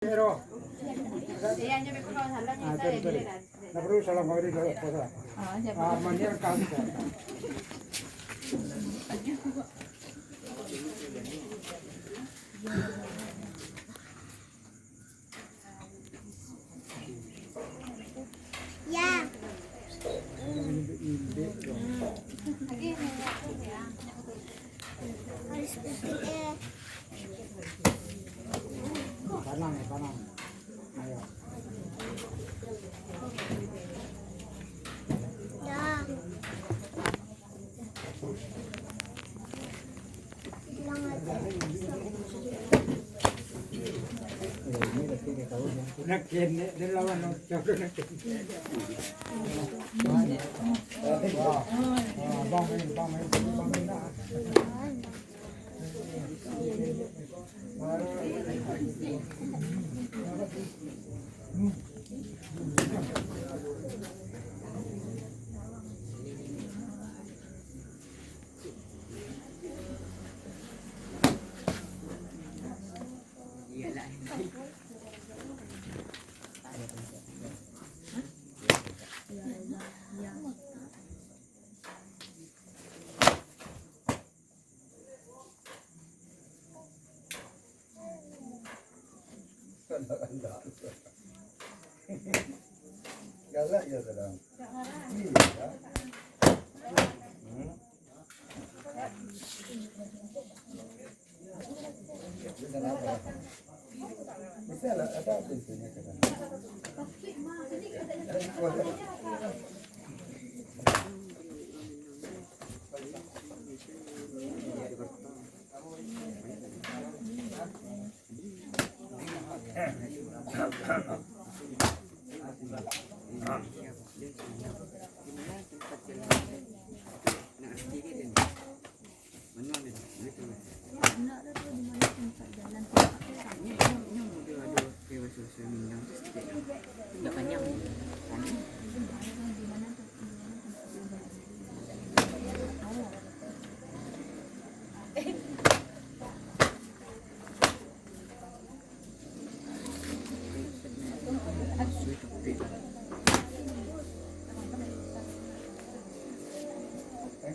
Pero, Ayan, sabi ko kung halang ah, isa, sorry, sorry. Naproduce lang mga rin ko sa. Manir kanto. Ya. Harus putih. Kanang, kanang. Ayo. Ya. Bilang aja. Nakin, dalawa no, choco nakin. Bangin na. Galak ya sedang. Iya. Bisa lah, ada apa isinya kadang.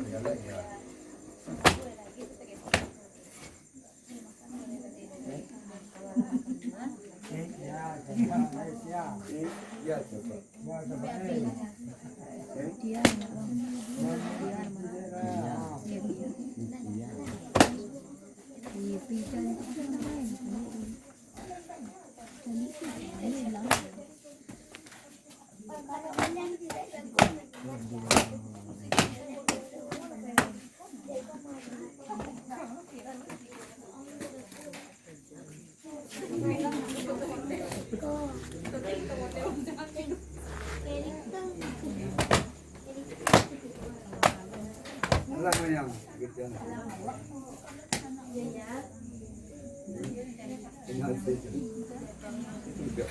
Galak ya. Ya coba. Alam mo yan, gitu yan. Tinggal station. Tidak.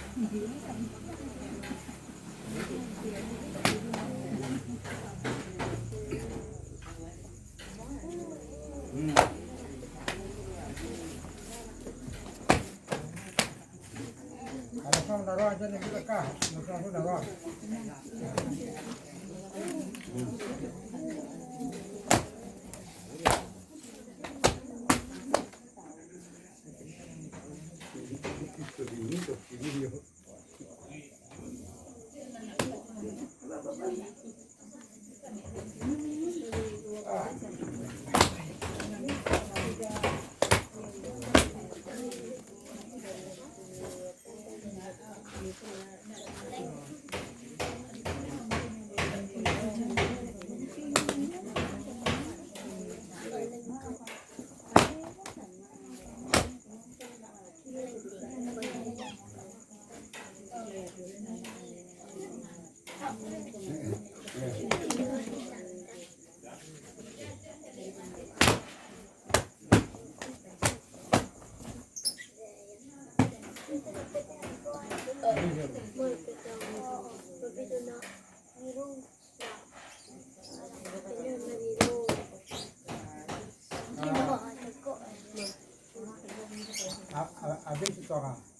Kalau kau naruh aja nih juga kah? Masa aku naruh. Habis itu orang.